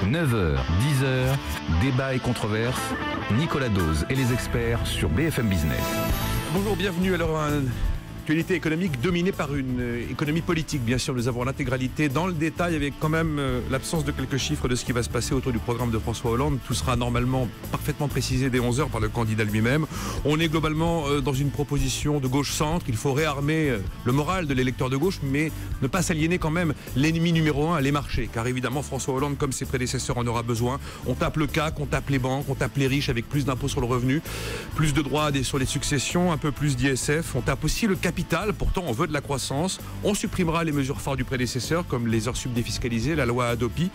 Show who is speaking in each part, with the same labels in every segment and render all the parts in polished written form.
Speaker 1: 9h, 10h, débat et controverse. Nicolas Dose et les experts sur BFM Business.
Speaker 2: Bonjour, bienvenue. Alors, actualité économique dominée par une économie politique. Bien sûr, nous avons l'intégralité dans le détail avec quand même l'absence de quelques chiffres de ce qui va se passer autour du programme de François Hollande. Tout sera normalement parfaitement précisé dès 11h par le candidat lui-même. On est globalement dans une proposition de gauche-centre. Il faut réarmer le moral de l'électeur de gauche, mais ne pas s'aliéner quand même l'ennemi numéro un, les marchés. Car évidemment, François Hollande, comme ses prédécesseurs, en aura besoin. On tape le CAC, on tape les banques, on tape les riches avec plus d'impôts sur le revenu, plus de droits sur les successions, un peu plus d'ISF. On tape aussi le capital. Pourtant, on veut de la croissance. On supprimera les mesures phares du prédécesseur, comme les heures sub défiscalisées, la loi Hadopi.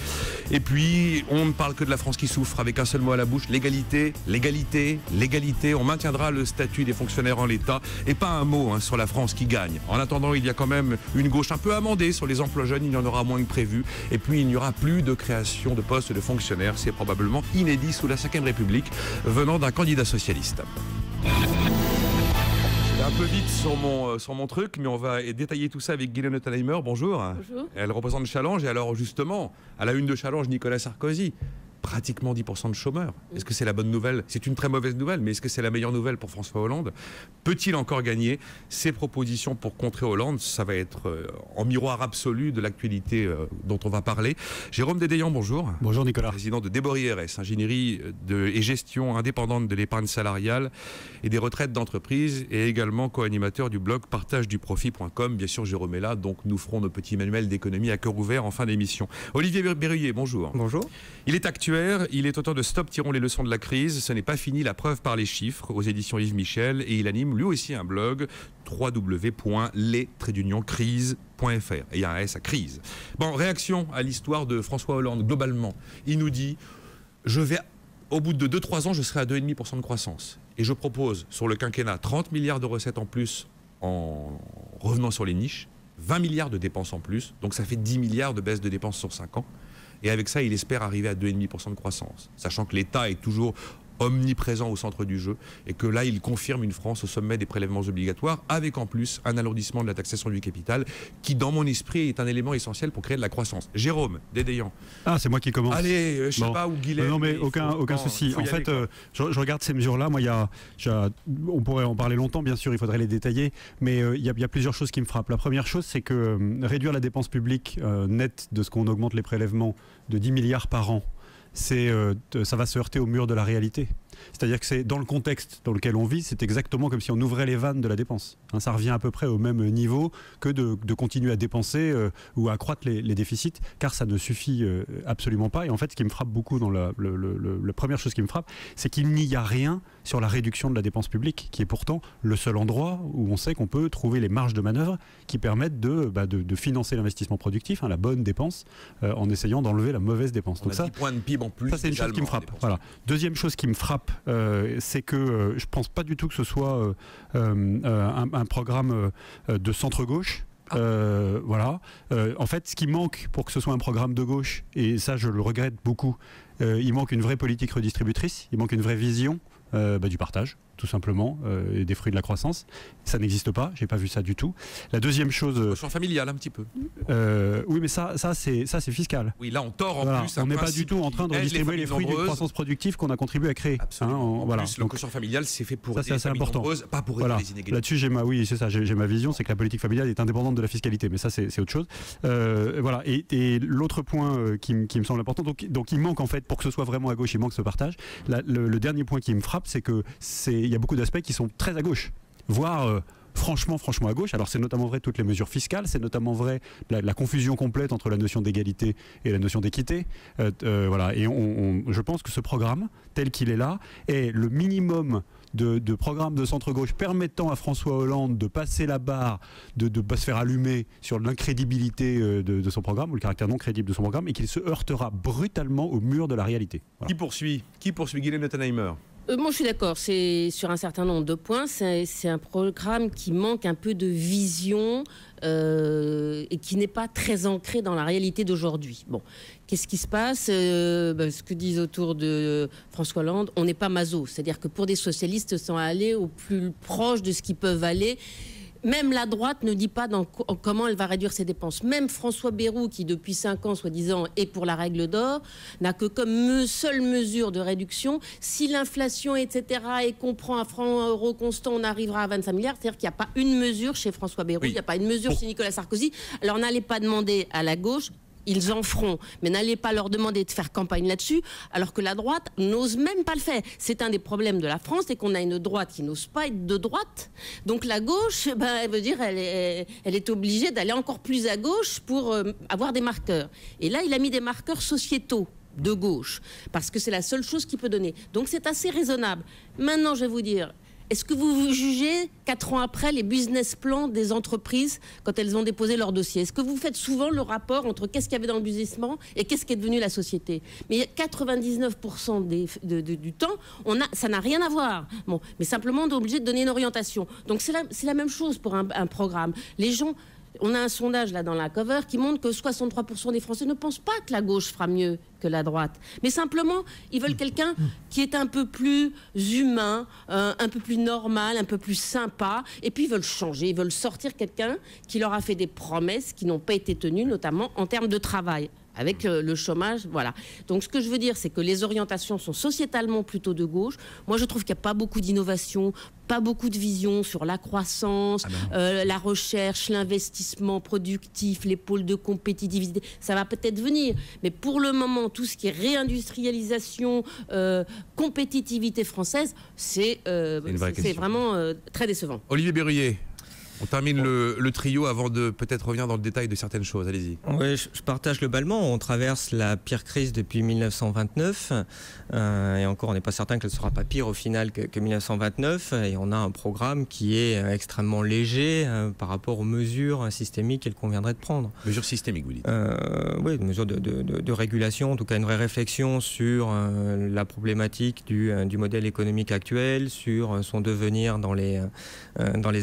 Speaker 2: Et puis, on ne parle que de la France qui souffre, avec un seul mot à la bouche, l'égalité, l'égalité, l'égalité. On maintiendra le statut des fonctionnaires en l'État. Et pas un mot sur la France qui gagne. En attendant, il y a quand même une gauche un peu amendée sur les emplois jeunes. Il y en aura moins que prévu. Et puis, il n'y aura plus de création de postes de fonctionnaires. C'est probablement inédit sous la Ve République, venant d'un candidat socialiste. Un peu vite sur mon truc, mais on va détailler tout ça avec Guylaine Ottenheimer. Bonjour.
Speaker 3: Bonjour.
Speaker 2: Elle représente Challenge, et alors justement, à la une de Challenge, Nicolas Sarkozy. Pratiquement 10% de chômeurs. Est-ce que c'est la bonne nouvelle? C'est une très mauvaise nouvelle, mais est-ce que c'est la meilleure nouvelle pour François Hollande? Peut-il encore gagner? Ces propositions pour contrer Hollande, ça va être en miroir absolu de l'actualité dont on va parler. Jérôme Dédéian, bonjour.
Speaker 4: Bonjour Nicolas.
Speaker 2: Président de Débori RS, ingénierie et gestion indépendante de l'épargne salariale et des retraites d'entreprise, et également co-animateur du blog partageduprofit.com. Bien sûr, Jérôme est là, donc nous ferons nos petits manuels d'économie à cœur ouvert en fin d'émission. Olivier Berruyer, bonjour.
Speaker 4: Bonjour.
Speaker 2: Il est actuaire, il est auteur de Stop, tirons les leçons de la crise. Ce n'est pas fini, la preuve par les chiffres, aux éditions Yves Michel, et il anime lui aussi un blog www.les-crise.fr. Et il y a un S à crise. Bon, réaction à l'histoire de François Hollande, globalement. Il nous dit, au bout de 2-3 ans, je serai à 2,5% de croissance. Et je propose, sur le quinquennat, 30 milliards de recettes en plus en revenant sur les niches, 20 milliards de dépenses en plus, donc ça fait 10 milliards de baisse de dépenses sur 5 ans. Et avec ça, il espère arriver à 2,5% de croissance, sachant que l'État est toujours omniprésent au centre du jeu, et que là, il confirme une France au sommet des prélèvements obligatoires, avec en plus un alourdissement de la taxation du capital, qui, dans mon esprit, est un élément essentiel pour créer de la croissance. Jérôme Dédéian.
Speaker 4: Ah, c'est moi qui commence.
Speaker 2: Allez, je sais pas, ou Guylaine.
Speaker 4: Non, mais aucun souci. En fait, je regarde ces mesures-là. Moi, on pourrait en parler longtemps, bien sûr, il faudrait les détailler, mais il y a plusieurs choses qui me frappent. La première chose, c'est que réduire la dépense publique nette de ce qu'on augmente les prélèvements de 10 milliards par an, ça va se heurter au mur de la réalité. C'est-à-dire que c'est dans le contexte dans lequel on vit, c'est exactement comme si on ouvrait les vannes de la dépense. Ça revient à peu près au même niveau que de continuer à dépenser ou à accroître les déficits, car ça ne suffit absolument pas. Et en fait, ce qui me frappe beaucoup, la première chose qui me frappe, c'est qu'il n'y a rien sur la réduction de la dépense publique, qui est pourtant le seul endroit où on sait qu'on peut trouver les marges de manœuvre qui permettent de financer l'investissement productif, la bonne dépense, en essayant d'enlever la mauvaise dépense.
Speaker 2: Donc 10 points de PIB en plus.
Speaker 4: Ça, c'est une chose qui me frappe. Voilà. Deuxième chose qui me frappe, c'est que je pense pas du tout que ce soit un programme de centre-gauche. Voilà. En fait, ce qui manque pour que ce soit un programme de gauche, et ça je le regrette beaucoup, il manque une vraie politique redistributrice, il manque une vraie vision du partage, tout simplement, et des fruits de la croissance. Ça n'existe pas, j'ai pas vu ça du tout. La deuxième chose...
Speaker 2: Notion familiale, un petit peu.
Speaker 4: Oui, mais ça c'est fiscal.
Speaker 2: Oui, là on tord en plus.
Speaker 4: On n'est pas du tout en train de redistribuer les fruits d'une croissance productive qu'on a contribué à créer.
Speaker 2: Absolument.
Speaker 4: Voilà.
Speaker 2: En plus, le quotient familial, c'est fait pour
Speaker 4: aider les familles nombreuses,
Speaker 2: pas pour aider les inégalités.
Speaker 4: Là-dessus, j'ai ma vision, c'est que la politique familiale est indépendante de la fiscalité, mais ça c'est autre chose. Voilà. Et l'autre point qui me semble important, donc il manque en fait, pour que ce soit vraiment à gauche, il manque ce partage. Le dernier point qui me frappe, c'est que il y a beaucoup d'aspects qui sont très à gauche, voire franchement à gauche. Alors c'est notamment vrai toutes les mesures fiscales, c'est notamment vrai la confusion complète entre la notion d'égalité et la notion d'équité. Voilà. Et je pense que ce programme, tel qu'il est là, est le minimum de programmes de centre-gauche permettant à François Hollande de passer la barre, de ne pas se faire allumer sur l'incrédibilité de son programme, ou le caractère non crédible de son programme, et qu'il se heurtera brutalement au mur de la réalité. Voilà.
Speaker 2: Qui poursuit Guylaine Ottenheimer?
Speaker 3: Moi, je suis d'accord. C'est sur un certain nombre de points. C'est un programme qui manque un peu de vision et qui n'est pas très ancré dans la réalité d'aujourd'hui. Bon, qu'est-ce qui se passe Ce que disent autour de François Hollande, on n'est pas maso. C'est-à-dire que pour des socialistes, sont allés au plus proche de ce qu'ils peuvent aller. Même la droite ne dit pas comment elle va réduire ses dépenses. Même François Bayrou, qui depuis 5 ans, soi-disant, est pour la règle d'or, n'a que comme seule mesure de réduction, si l'inflation, etc., et qu'on prend un franc euro constant, on arrivera à 25 milliards. C'est-à-dire qu'il n'y a pas une mesure chez François Bayrou, il n'y a pas une mesure chez Nicolas Sarkozy. Alors n'allez pas demander à la gauche, ils en feront, mais n'allez pas leur demander de faire campagne là-dessus, alors que la droite n'ose même pas le faire. C'est un des problèmes de la France, c'est qu'on a une droite qui n'ose pas être de droite. Donc la gauche, elle veut dire, elle est obligée d'aller encore plus à gauche pour avoir des marqueurs. Et là, il a mis des marqueurs sociétaux de gauche, parce que c'est la seule chose qu'il peut donner. Donc c'est assez raisonnable. Maintenant, je vais vous dire... Est-ce que vous jugez, 4 ans après, les business plans des entreprises quand elles ont déposé leur dossier? Est-ce que vous faites souvent le rapport entre qu'est-ce qu'il y avait dans le business plan et qu'est-ce qui est devenu la société? Mais 99% du temps, ça n'a rien à voir. Bon, mais simplement, on est obligé de donner une orientation. Donc c'est la même chose pour un programme. Les gens... On a un sondage là dans la cover qui montre que 63% des Français ne pensent pas que la gauche fera mieux que la droite. Mais simplement, ils veulent quelqu'un qui est un peu plus humain, un peu plus normal, un peu plus sympa. Et puis ils veulent changer, ils veulent sortir quelqu'un qui leur a fait des promesses qui n'ont pas été tenues, notamment en termes de travail. Avec le chômage, voilà. Donc ce que je veux dire, c'est que les orientations sont sociétalement plutôt de gauche. Moi, je trouve qu'il n'y a pas beaucoup d'innovation, pas beaucoup de vision sur la croissance, la recherche, l'investissement productif, les pôles de compétitivité. Ça va peut-être venir, mais pour le moment, tout ce qui est réindustrialisation, compétitivité française, c'est vraiment très décevant.
Speaker 2: Olivier Berruyer. On termine le trio avant de peut-être revenir dans le détail de certaines choses. Allez-y.
Speaker 5: Oui, je partage globalement. On traverse la pire crise depuis 1929. Et encore, on n'est pas certain qu'elle ne sera pas pire au final que 1929. Et on a un programme qui est extrêmement léger par rapport aux mesures systémiques qu'il conviendrait de prendre.
Speaker 2: Mesures systémiques, vous dites?
Speaker 5: Oui, des mesures de régulation. En tout cas, une vraie réflexion sur la problématique du modèle économique actuel, sur son devenir dans les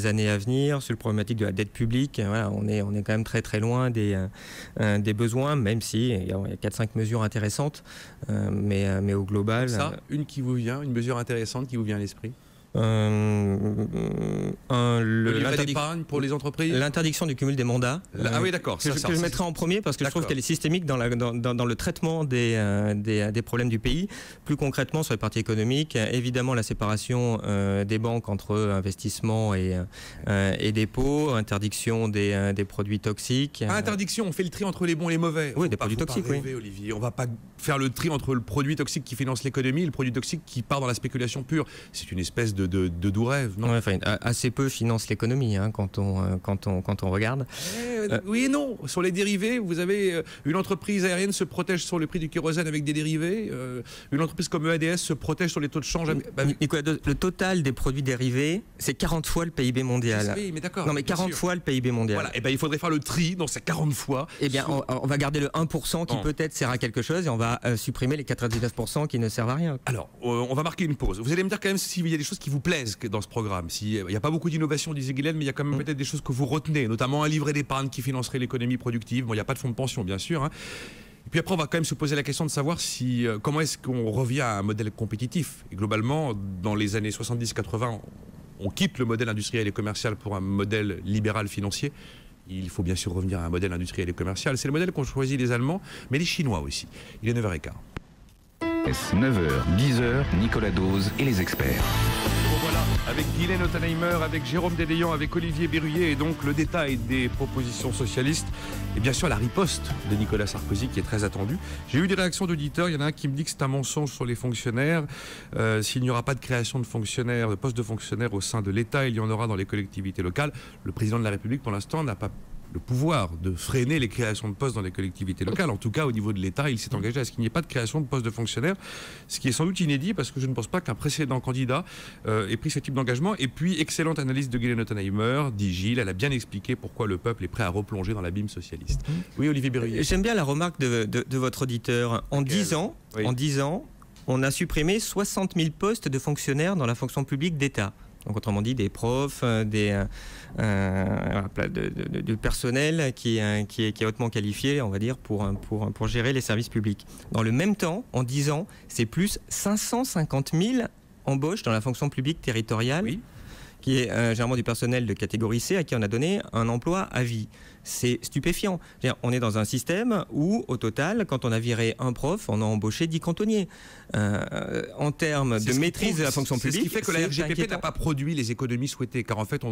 Speaker 5: années à venir, sur la problématique de la dette publique. Voilà, on est quand même très très loin des besoins, même si il y a 4-5 mesures intéressantes, mais au global...
Speaker 2: Ça, une mesure intéressante qui vous vient à l'esprit?
Speaker 5: Le
Speaker 2: livret d'épargne pour les entreprises,
Speaker 5: l'interdiction du cumul des mandats.
Speaker 2: Ah oui, d'accord.
Speaker 5: Que je mettrai en premier parce que je trouve qu'elle est systémique dans le traitement des problèmes du pays. Plus concrètement sur les parties économiques, évidemment la séparation des banques entre investissement et dépôts, interdiction des produits toxiques.
Speaker 2: Interdiction, on fait le tri entre les bons et les mauvais.
Speaker 5: Oui, des produits toxiques.
Speaker 2: Rêver, oui. Olivier, on va pas faire le tri entre le produit toxique qui finance l'économie et le produit toxique qui part dans la spéculation pure. C'est une espèce de doux rêve, non?
Speaker 5: Ouais, enfin, assez peu finance l'économie quand on regarde.
Speaker 2: Oui et non. Sur les dérivés, vous avez une entreprise aérienne se protège sur le prix du kérosène avec des dérivés. Une entreprise comme EADS se protège sur les taux de change.
Speaker 5: Le total des produits dérivés, c'est 40 fois le PIB mondial.
Speaker 2: Oui, mais d'accord.
Speaker 5: Non, mais 40 fois le PIB mondial.
Speaker 2: Voilà. Et il faudrait faire le tri dans ces 40 fois.
Speaker 5: Eh bien, on va garder le 1% qui peut-être sert à quelque chose et on va supprimer les 99% qui ne servent à rien.
Speaker 2: Alors, on va marquer une pause. Vous allez me dire quand même s'il y a des choses qui vous plaisent dans ce programme. Il n'y a pas beaucoup d'innovation, disait Guylaine, mais il y a quand même peut-être des choses que vous retenez, notamment un livret d'épargne qui financerait l'économie productive. Bon, il n'y a pas de fonds de pension, bien sûr. Hein. Et puis après, on va quand même se poser la question de savoir comment est-ce qu'on revient à un modèle compétitif. Et globalement, dans les années 70-80, on quitte le modèle industriel et commercial pour un modèle libéral financier. Il faut bien sûr revenir à un modèle industriel et commercial. C'est le modèle qu'ont choisi les Allemands, mais les Chinois aussi. Il est 9h15.
Speaker 1: 9h, 10h, Nicolas Dose et les experts.
Speaker 2: Bon, voilà, avec Guylaine Ottenheimer, avec Jérôme Dédéian, avec Olivier Berruyer, et donc le détail des propositions socialistes, et bien sûr la riposte de Nicolas Sarkozy qui est très attendue. J'ai eu des réactions d'auditeurs, il y en a un qui me dit que c'est un mensonge sur les fonctionnaires. S'il n'y aura pas de création de fonctionnaires, de postes de fonctionnaires au sein de l'État, il y en aura dans les collectivités locales. Le président de la République, pour l'instant, n'a pas le pouvoir de freiner les créations de postes dans les collectivités locales. En tout cas, au niveau de l'État, il s'est engagé à ce qu'il n'y ait pas de création de postes de fonctionnaires, ce qui est sans doute inédit parce que je ne pense pas qu'un précédent candidat ait pris ce type d'engagement. Et puis, excellente analyse de Guylaine Ottenheimer, dit Gilles, elle a bien expliqué pourquoi le peuple est prêt à replonger dans l'abîme socialiste. Oui, Olivier Berruyer.
Speaker 5: J'aime bien la remarque de votre auditeur. En 10 ans, on a supprimé 60 000 postes de fonctionnaires dans la fonction publique d'État. Donc, autrement dit, des profs, du personnel qui est hautement qualifié, on va dire, pour gérer les services publics. Dans le même temps, en 10 ans, c'est plus 550 000 embauches dans la fonction publique territoriale qui est généralement du personnel de catégorie C à qui on a donné un emploi à vie. C'est stupéfiant. On est dans un système où, au total, quand on a viré un prof, on a embauché 10 cantonniers. En termes de maîtrise de la fonction publique,
Speaker 2: c'est ce qui fait que la RGPP n'a pas produit les économies souhaitées, car en fait,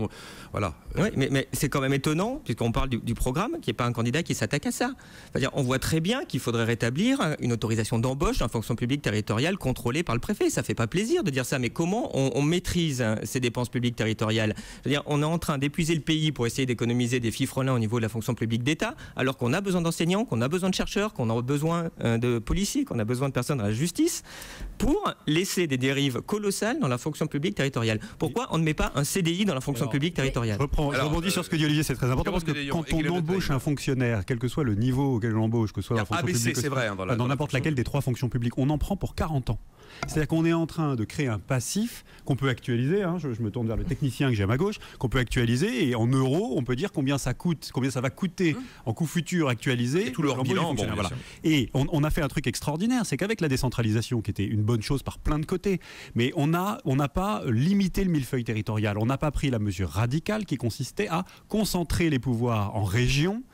Speaker 2: voilà.
Speaker 5: Oui, mais c'est quand même étonnant, puisqu'on parle du programme, qu'il n'y ait pas un candidat qui s'attaque à ça. C'est-à-dire, on voit très bien qu'il faudrait rétablir une autorisation d'embauche en fonction publique territoriale contrôlée par le préfet. Ça fait pas plaisir de dire ça, mais comment on maîtrise ces dépenses publiques territoriales? C'est-à-dire, on est en train d'épuiser le pays pour essayer d'économiser des fifrelins au niveau de la fonction publique d'État, alors qu'on a besoin d'enseignants, qu'on a besoin de chercheurs, qu'on a besoin de policiers, qu'on a besoin de personnes à la justice, pour laisser des dérives colossales dans la fonction publique territoriale. Pourquoi on ne met pas un CDI dans la fonction publique territoriale?
Speaker 4: Je rebondis sur ce que dit Olivier, c'est très important, parce que quand on embauche un fonctionnaire, quel que soit le niveau auquel on l'embauche, que ce soit la fonction publique,
Speaker 2: c'est vrai,
Speaker 4: dans n'importe laquelle des 3 fonctions publiques, on en prend pour 40 ans. C'est-à-dire qu'on est en train de créer un passif qu'on peut actualiser, je me tourne vers le technicien que j'ai à ma gauche, qu'on peut actualiser, et en euros, on peut dire combien ça coûte, combien ça va coûter en coût futur actualisé.
Speaker 2: Et tout leur bilan,
Speaker 4: voilà. Et on a fait un truc extraordinaire, c'est qu'avec la décentralisation, qui était une bonne chose par plein de côtés, mais on n'a pas limité le millefeuille territorial, on n'a pas pris la mesure radicale qui consistait à concentrer les pouvoirs en région,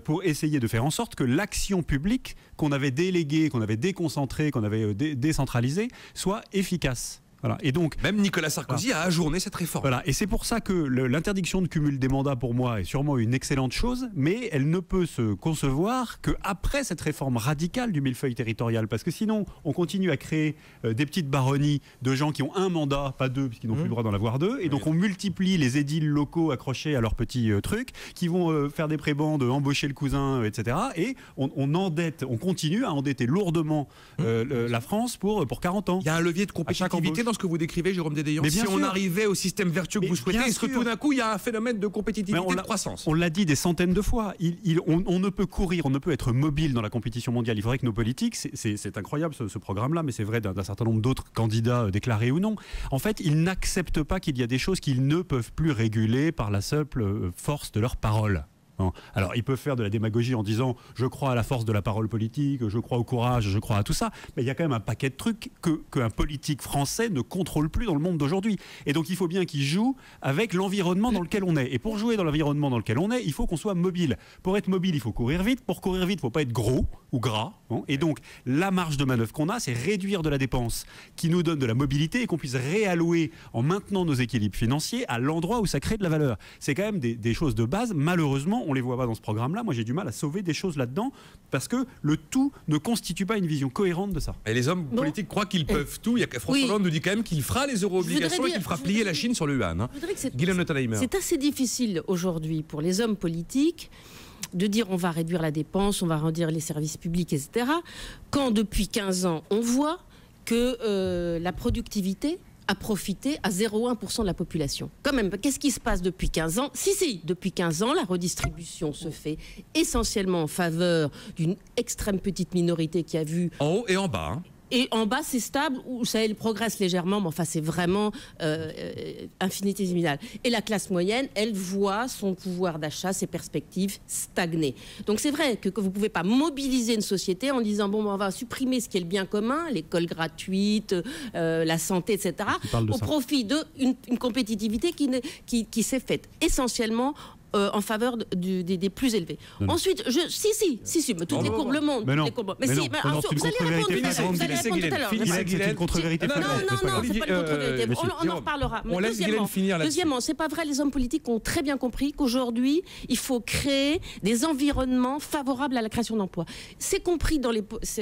Speaker 4: pour essayer de faire en sorte que l'action publique qu'on avait déléguée, qu'on avait déconcentrée, qu'on avait décentralisée, soit efficace. Voilà. Et donc,
Speaker 2: même Nicolas Sarkozy a ajourné cette réforme.
Speaker 4: Voilà. Et c'est pour ça que l'interdiction de cumul des mandats, pour moi, est sûrement une excellente chose, mais elle ne peut se concevoir qu'après cette réforme radicale du millefeuille territorial. Parce que sinon, on continue à créer des petites baronnies de gens qui ont un mandat, pas 2, puisqu'ils n'ont plus le droit d'en avoir 2. Et donc, on multiplie les édiles locaux accrochés à leurs petits trucs, qui vont faire des prébendes, embaucher le cousin, etc. Et on endette, on continue à endetter lourdement la France pour 40 ans.
Speaker 2: Il y a un levier de compétitivité dans ce que vous décrivez, Jérôme Dédéian. Si on arrivait au système vertueux que vous souhaitez, est-ce que tout d'un coup il y a un phénomène de compétitivité, de croissance?
Speaker 4: On l'a dit des centaines de fois. On ne peut courir, on ne peut être mobile dans la compétition mondiale. Il faudrait que nos politiques, c'est incroyable ce programme-là, mais c'est vrai d'un certain nombre d'autres candidats déclarés ou non. En fait, ils n'acceptent pas qu'il y a des choses qu'ils ne peuvent plus réguler par la simple force de leur parole. Alors, ils peuvent faire de la démagogie en disant « je crois à la force de la parole politique, je crois au courage, je crois à tout ça », mais il y a quand même un paquet de trucs qu'un politique français ne contrôle plus dans le monde d'aujourd'hui. Et donc, il faut bien qu'il joue avec l'environnement dans lequel on est. Et pour jouer dans l'environnement dans lequel on est, il faut qu'on soit mobile. Pour être mobile, il faut courir vite. Pour courir vite, il ne faut pas être gros ou gras. Et donc, la marge de manœuvre qu'on a, c'est réduire de la dépense qui nous donne de la mobilité et qu'on puisse réallouer en maintenant nos équilibres financiers à l'endroit où ça crée de la valeur. C'est quand même des choses de base. Malheureusement, on les voit pas dans ce programme-là. Moi, j'ai du mal à sauver des choses là-dedans parce que le tout ne constitue pas une vision cohérente de ça.
Speaker 2: Et les hommes politiques croient qu'ils peuvent tout. Il y a François Hollande nous dit quand même qu'il fera les euro-obligations et qu'il fera plier la Chine sur le yuan.
Speaker 3: C'est assez difficile aujourd'hui pour les hommes politiques de dire on va réduire la dépense, on va réduire les services publics, etc. Quand depuis 15 ans, on voit que la productivité a profité à 0,1% de la population. Quand même, qu'est-ce qui se passe depuis 15 ans? Depuis 15 ans, la redistribution se fait essentiellement en faveur d'une extrême petite minorité qui a vu...
Speaker 2: En haut et en bas,
Speaker 3: Et en bas, c'est stable, ou ça elle progresse légèrement, mais enfin, c'est vraiment infinitésimal. Et la classe moyenne, elle voit son pouvoir d'achat, ses perspectives stagner. Donc c'est vrai que vous ne pouvez pas mobiliser une société en disant, bon, on va supprimer ce qui est le bien commun, l'école gratuite, la santé, etc., au profit d'une compétitivité qui s'est faite essentiellement en faveur des plus élevés. Ensuite, si, mais toutes les courbes le montrent.
Speaker 4: Mais non,
Speaker 3: mais si, vous allez répondre tout à l'heure.
Speaker 4: C'est une contre-vérité.
Speaker 3: Non, c'est pas une contre-vérité. On en reparlera. Deuxièmement, c'est pas vrai, les hommes politiques ont très bien compris qu'aujourd'hui, il faut créer des environnements favorables à la création d'emplois. C'est compris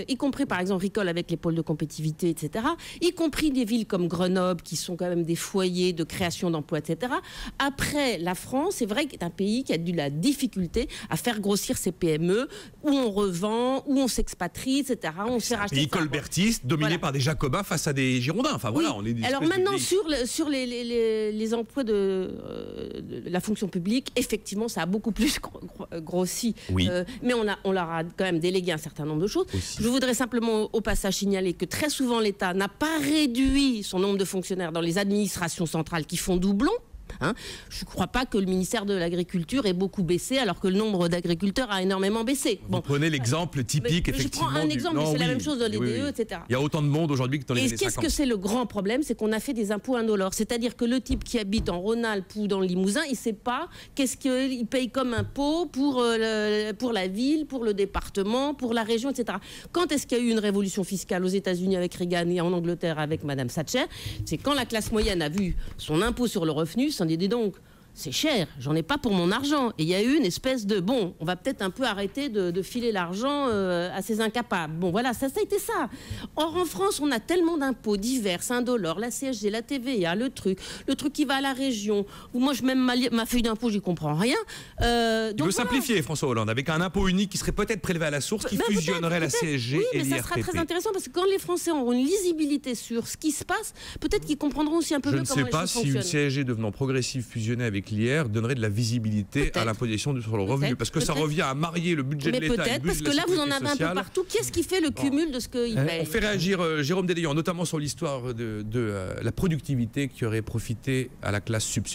Speaker 3: y compris par exemple Ricole avec les pôles de compétitivité, etc., y compris des villes comme Grenoble, qui sont quand même des foyers de création d'emplois, etc. Après, la France, c'est vrai qu'est un pays qui a eu la difficulté à faire grossir ses PME, où on revend, où on s'expatrie, etc. On s'est racheté.
Speaker 2: Pays colbertiste, dominé par des Jacobins face à des Girondins. Enfin voilà, on est.
Speaker 3: Alors maintenant, sur les emplois de la fonction publique, effectivement, ça a beaucoup plus grossi.
Speaker 2: Oui.
Speaker 3: Mais on leur a quand même délégué un certain nombre de choses. Aussi. Je voudrais simplement au passage signaler que très souvent l'État n'a pas réduit son nombre de fonctionnaires dans les administrations centrales qui font doublon. Hein. Je ne crois pas que le ministère de l'Agriculture ait beaucoup baissé, alors que le nombre d'agriculteurs a énormément baissé.
Speaker 2: Vous prenez l'exemple typique, effectivement.
Speaker 3: Je prends un exemple, mais c'est la même chose dans les DE, etc.
Speaker 2: Il y a autant de monde aujourd'hui que dans les années 50.
Speaker 3: Et qu'est-ce que c'est le grand problème? C'est qu'on a fait des impôts indolores. C'est-à-dire que le type qui habite en Rhône-Alpes ou dans le Limousin, il ne sait pas qu'est-ce qu'il paye comme impôt pour la ville, pour le département, pour la région, etc. Quand est-ce qu'il y a eu une révolution fiscale aux États-Unis avec Reagan et en Angleterre avec Madame Thatcher? C'est quand la classe moyenne a vu son impôt sur le revenu, s'en dit donc. C'est cher, j'en ai pas pour mon argent. Et il y a eu une espèce de, bon, on va peut-être un peu arrêter de filer l'argent à ces incapables. Bon, voilà, ça a été ça. Or, en France, on a tellement d'impôts divers, indolores, la CSG, la TVA, le truc qui va à la région. Où moi, même ma feuille d'impôt, j'y comprends rien.
Speaker 2: Il veut simplifier, François Hollande, avec un impôt unique qui serait peut-être prélevé à la source, qui fusionnerait la CSG et l'IRPP.
Speaker 3: Oui, mais ça sera très intéressant, parce que quand les Français auront une lisibilité sur ce qui se passe, peut-être qu'ils comprendront aussi un peu mieux comment les choses fonctionnent.
Speaker 2: Je ne sais pas si une CSG devenant progressive fusionnée avec l'IR donnerait de la visibilité à l'imposition sur le revenu, parce que ça revient à marier le budget de l'État et le budget de la sécurité sociale.
Speaker 3: Parce que là, vous en avez un peu partout. Qu'est-ce qui fait le cumul de ce qu'il paye?
Speaker 2: On fait réagir Jérôme Dédéian, notamment sur l'histoire de la productivité qui aurait profité à la classe sup.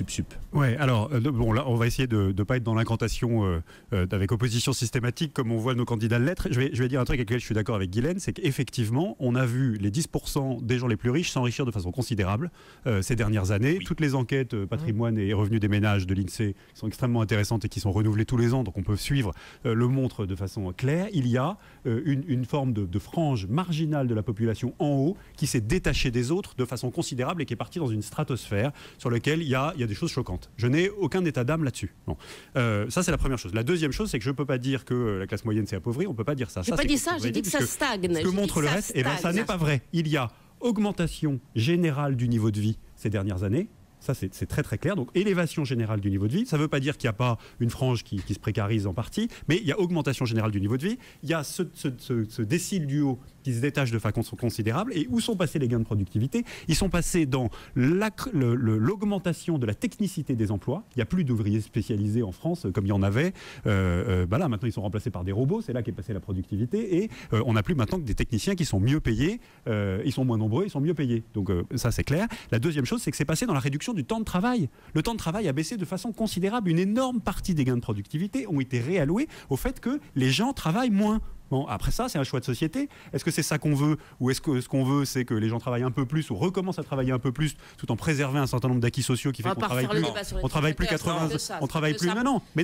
Speaker 4: Ouais, alors, bon, là, on va essayer de ne pas être dans l'incantation avec opposition systématique, comme on voit nos candidats l'être. Je vais dire un truc avec lequel je suis d'accord avec Guylaine, c'est qu'effectivement, on a vu les 10% des gens les plus riches s'enrichir de façon considérable ces dernières années. Oui. Toutes les enquêtes patrimoine et revenus des ménages de l'INSEE sont extrêmement intéressantes et qui sont renouvelées tous les ans, donc on peut suivre le montre de façon claire. Il y a une forme de frange marginale de la population en haut qui s'est détachée des autres de façon considérable et qui est partie dans une stratosphère sur laquelle il y a des choses choquantes. Je n'ai aucun état d'âme là-dessus. Bon. Ça, c'est la première chose. La deuxième chose, c'est que je ne peux pas dire que la classe moyenne s'est appauvrie. On ne peut pas dire ça.
Speaker 3: Je n'ai pas dit ça, j'ai dit que ça stagne.
Speaker 4: Ce que montre le reste, et bien ça n'est pas vrai. Il y a augmentation générale du niveau de vie ces dernières années. Ça, c'est très très clair. Donc, élévation générale du niveau de vie. Ça ne veut pas dire qu'il n'y a pas une frange qui se précarise en partie, mais il y a augmentation générale du niveau de vie. Il y a ce décile du haut qui se détache de façon considérable. Et où sont passés les gains de productivité? Ils sont passés dans l'augmentation de la technicité des emplois. Il n'y a plus d'ouvriers spécialisés en France comme il y en avait. Là, maintenant, ils sont remplacés par des robots. C'est là qu'est passée la productivité. Et on n'a plus maintenant que des techniciens qui sont mieux payés. Ils sont moins nombreux, ils sont mieux payés. Donc ça, c'est clair. La deuxième chose, c'est que c'est passé dans la réduction du temps de travail. Le temps de travail a baissé de façon considérable. Une énorme partie des gains de productivité ont été réalloués au fait que les gens travaillent moins. Bon, après ça, c'est un choix de société. Est-ce que c'est ça qu'on veut, ou est-ce que ce qu'on veut, c'est que les gens travaillent un peu plus ou recommencent à travailler un peu plus, tout en préservant un certain nombre d'acquis sociaux qui fait qu'on travaille plus. On travaille plus 80, on travaille plus. Non, mais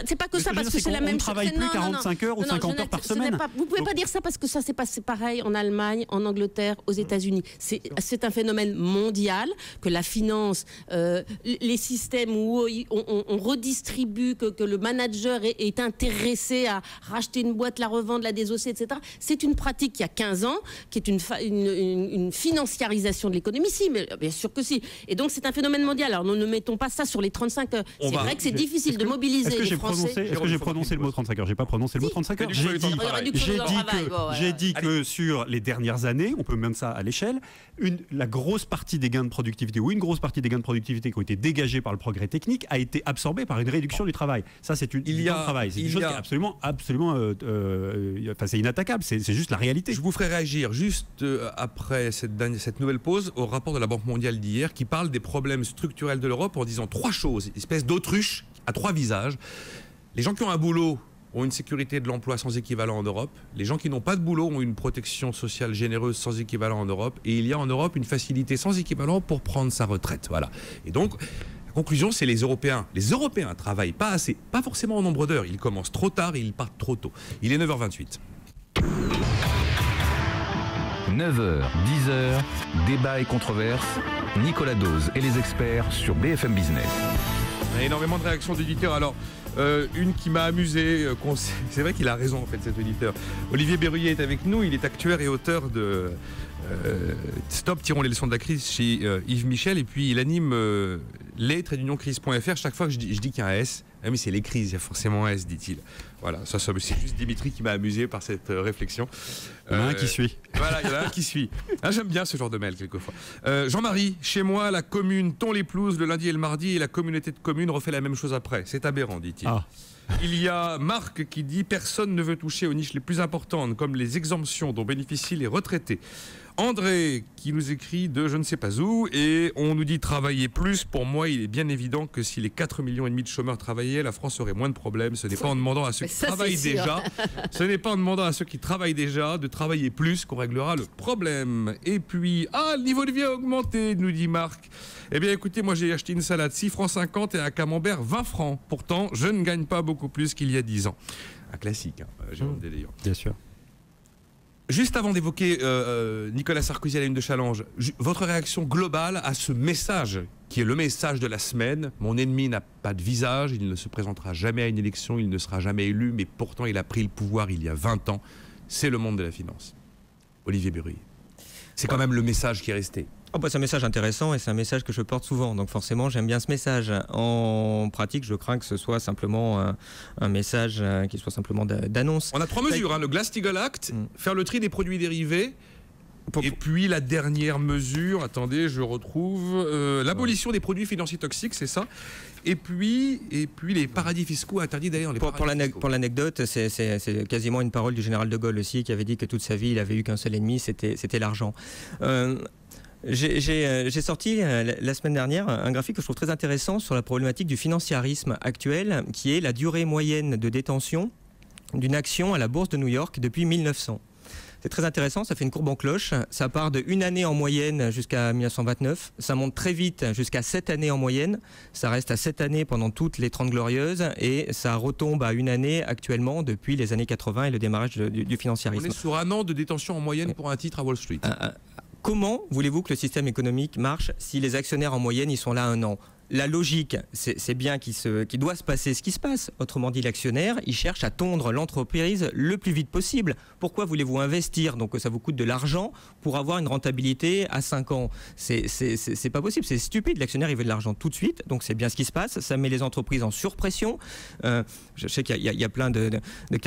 Speaker 3: c'est pas que ça, parce que c'est la même chose.
Speaker 4: On travaille plus 45 heures ou 50 heures par semaine.
Speaker 3: Vous pouvez pas dire ça parce que ça s'est passé pareil en Allemagne, en Angleterre, aux États-Unis. C'est un phénomène mondial que la finance, les systèmes où on redistribue, que le manager est intéressé à racheter une boîte, la revendre, la désosser, etc. C'est une pratique qui a 15 ans, qui est une financiarisation de l'économie. Si, mais bien sûr que si. Et donc, c'est un phénomène mondial. Alors, nous ne mettons pas ça sur les 35 heures. C'est vrai que c'est difficile de mobiliser les Français.
Speaker 4: Est-ce que j'ai prononcé le mot 35 heures? J'ai pas prononcé le mot 35 heures. J'ai dit que sur les dernières années, on peut mettre ça à l'échelle, la grosse partie des gains de productivité ou une grosse partie des gains de productivité qui ont été dégagés par le progrès technique a été absorbée par une réduction du travail. Ça, c'est une travail. C'est une chose qui est absolument c'est inattaquable, c'est juste la réalité.
Speaker 2: Je vous ferai réagir juste après cette nouvelle pause au rapport de la Banque mondiale d'hier qui parle des problèmes structurels de l'Europe en disant 3 choses, une espèce d'autruche à 3 visages. Les gens qui ont un boulot ont une sécurité de l'emploi sans équivalent en Europe. Les gens qui n'ont pas de boulot ont une protection sociale généreuse sans équivalent en Europe. Et il y a en Europe une facilité sans équivalent pour prendre sa retraite. Voilà. Et donc, la conclusion, c'est les Européens. Les Européens travaillent pas assez, pas forcément en nombre d'heures. Ils commencent trop tard et ils partent trop tôt. Il est 9h28.
Speaker 1: 9h, 10h, débat et controverse. Nicolas Dose et les experts sur BFM Business.
Speaker 2: Il y a énormément de réactions d'éditeurs. Alors, une qui m'a amusé, c'est vrai qu'il a raison en fait cet éditeur. Olivier Berruyer est avec nous, il est actuaire et auteur de Stop, tirons les leçons de la crise chez Yves Michel, et puis il anime les-crise.fr. Chaque fois que je dis qu'il y a un S, mais c'est les crises, il y a forcément un S, dit-il. Voilà, ça c'est juste Dimitri qui m'a amusé par cette réflexion.
Speaker 4: Il y en a un qui suit.
Speaker 2: Voilà, il y en a un qui suit. J'aime bien ce genre de mail quelquefois. Jean-Marie, chez moi, la commune tond les pelouses le lundi et le mardi et la communauté de communes refait la même chose après. C'est aberrant, dit-il.
Speaker 4: Ah.
Speaker 2: Il y a Marc qui dit « Personne ne veut toucher aux niches les plus importantes, comme les exemptions dont bénéficient les retraités. André qui nous écrit de je ne sais pas où et on nous dit travailler plus. Pour moi, il est bien évident que si les 4,5 millions de chômeurs travaillaient, la France aurait moins de problèmes. Ce n'est pas en demandant à ceux qui travaillent déjà, ce n'est pas en demandant à ceux qui travaillent déjà de travailler plus qu'on réglera le problème. Et puis, le niveau de vie a augmenté, nous dit Marc. Eh bien écoutez, moi j'ai acheté une salade 6 francs 50 et un camembert 20 francs. Pourtant, je ne gagne pas beaucoup plus qu'il y a 10 ans. Un classique, Jérôme Dédéian.
Speaker 4: Bien sûr.
Speaker 2: Juste avant d'évoquer Nicolas Sarkozy à la une de Challenge, votre réaction globale à ce message, qui est le message de la semaine. Mon ennemi n'a pas de visage, il ne se présentera jamais à une élection, il ne sera jamais élu, mais pourtant il a pris le pouvoir il y a 20 ans. C'est le monde de la finance. Olivier Burrier. C'est quand même le message qui est resté.
Speaker 5: C'est un message intéressant et c'est un message que je porte souvent, donc forcément j'aime bien ce message. En pratique, je crains que ce soit simplement un message qui soit simplement d'annonce.
Speaker 2: On a 3 mesures, le Glass-Steagall Act, faire le tri des produits dérivés, et puis la dernière mesure, attendez, je retrouve, l'abolition des produits financiers toxiques, c'est ça. Et puis les paradis fiscaux interdits d'aller dans les paradis fiscaux.
Speaker 5: Pour l'anecdote, c'est quasiment une parole du général de Gaulle aussi, qui avait dit que toute sa vie, il avait eu qu'un seul ennemi, c'était l'argent. J'ai sorti la semaine dernière un graphique que je trouve très intéressant sur la problématique du financiarisme actuel, qui est la durée moyenne de détention d'une action à la bourse de New York depuis 1900. C'est très intéressant, ça fait une courbe en cloche. Ça part de 1 année en moyenne jusqu'à 1929. Ça monte très vite jusqu'à 7 années en moyenne. Ça reste à 7 années pendant toutes les 30 glorieuses. Et ça retombe à 1 année actuellement depuis les années 80 et le démarrage du financiarisme.
Speaker 2: On est sur 1 an de détention en moyenne pour un titre à Wall Street.
Speaker 5: Comment voulez-vous que le système économique marche si les actionnaires en moyenne ils sont là 1 an ? La logique, c'est bien qu'il doit se passer ce qui se passe. Autrement dit, l'actionnaire, il cherche à tondre l'entreprise le plus vite possible. Pourquoi voulez-vous investir, donc que ça vous coûte de l'argent, pour avoir une rentabilité à 5 ans ? C'est pas possible, c'est stupide. L'actionnaire, il veut de l'argent tout de suite, donc c'est bien ce qui se passe. Ça met les entreprises en surpression. Je sais qu'il y a plein de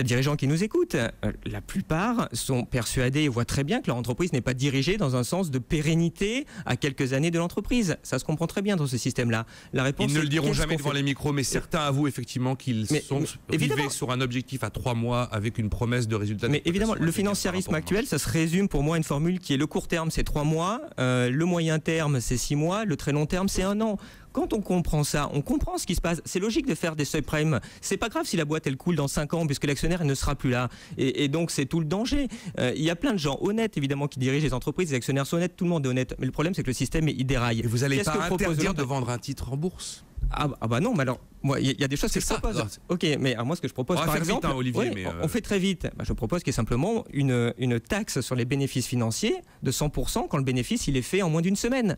Speaker 5: dirigeants qui nous écoutent. La plupart sont persuadés et voient très bien que leur entreprise n'est pas dirigée dans un sens de pérennité à quelques années de l'entreprise. Ça se comprend très bien dans ce système-là. La réponse,
Speaker 2: ils ne le diront jamais devant les micros, mais certains avouent effectivement qu'ils sont rivés sur un objectif à 3 mois avec une promesse de résultat.
Speaker 5: Mais évidemment, le financiarisme actuel, ça se résume pour moi à une formule qui est le court terme, c'est 3 mois, le moyen terme, c'est 6 mois, le très long terme, c'est 1 an. Quand on comprend ça, on comprend ce qui se passe. C'est logique de faire des subprimes. C'est pas grave si la boîte elle coule dans 5 ans, puisque l'actionnaire ne sera plus là. Et donc c'est tout le danger. Il y a plein de gens honnêtes évidemment qui dirigent les entreprises. Les actionnaires sont honnêtes, tout le monde est honnête. Mais le problème c'est que le système il déraille.
Speaker 2: Et vous n'allez pas interdire de vendre un titre en bourse ?
Speaker 5: Ah bah non, mais alors moi il y a des choses que je propose. Ok, mais alors moi ce que je propose par exemple,
Speaker 2: vite, Olivier,
Speaker 5: on fait très vite. Je propose qu'il y ait simplement une taxe sur les bénéfices financiers de 100% quand le bénéfice il est fait en moins d'1 semaine.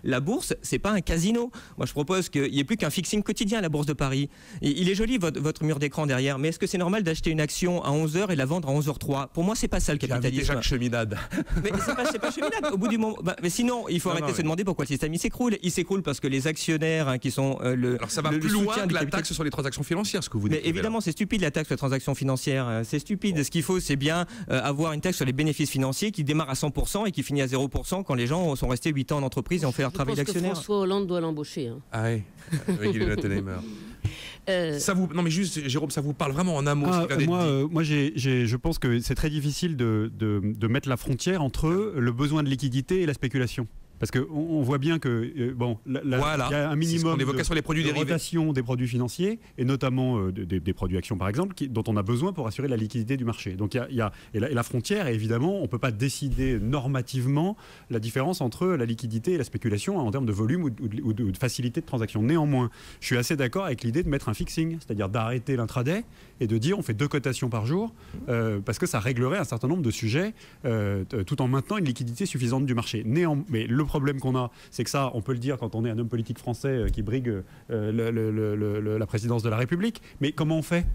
Speaker 5: La bourse, c'est pas un casino. Moi, je propose qu'il n'y ait plus qu'un fixing quotidien à la bourse de Paris. Il est joli votre mur d'écran derrière, mais est-ce que c'est normal d'acheter une action à 11h et la vendre à 11h03 ? Pour moi, c'est pas ça le capitalisme.
Speaker 2: Jacques Cheminade.
Speaker 5: Mais c'est pas Cheminade. Au bout du moment, mais sinon, il faut arrêter de se demander pourquoi le système il s'écroule. Il s'écroule parce que les actionnaires qui sont
Speaker 2: Alors ça va plus loin que la taxe sur les transactions financières, ce que vous dites.
Speaker 5: Mais évidemment, c'est stupide la taxe sur les transactions financières. C'est stupide. Bon. Ce qu'il faut, c'est bien avoir une taxe sur les bénéfices financiers qui démarre à 100% et qui finit à 0% quand les gens sont restés 8 ans en entreprise et ont fait leur travail d'actionnaire.
Speaker 3: François Hollande doit l'embaucher.
Speaker 2: Ah oui, avec Gilles Wattenheimer. Non mais juste, Jérôme, ça vous parle vraiment en un mot
Speaker 4: moi je pense que c'est très difficile de mettre la frontière entre le besoin de liquidité et la spéculation. Parce qu'on voit bien que
Speaker 2: voilà,
Speaker 4: y a un minimum
Speaker 2: sur les produits
Speaker 4: de
Speaker 2: dérivés.
Speaker 4: Rotation des produits financiers et notamment des produits actions par exemple dont on a besoin pour assurer la liquidité du marché. Donc la frontière, évidemment, on ne peut pas décider normativement la différence entre la liquidité et la spéculation en termes de volume ou de facilité de transaction. Néanmoins, je suis assez d'accord avec l'idée de mettre un fixing, c'est-à-dire d'arrêter l'intraday et de dire on fait 2 cotations par jour parce que ça réglerait un certain nombre de sujets tout en maintenant une liquidité suffisante du marché. Mais le problème qu'on a, c'est que ça, on peut le dire quand on est un homme politique français qui brigue la présidence de la République. Mais comment on fait ?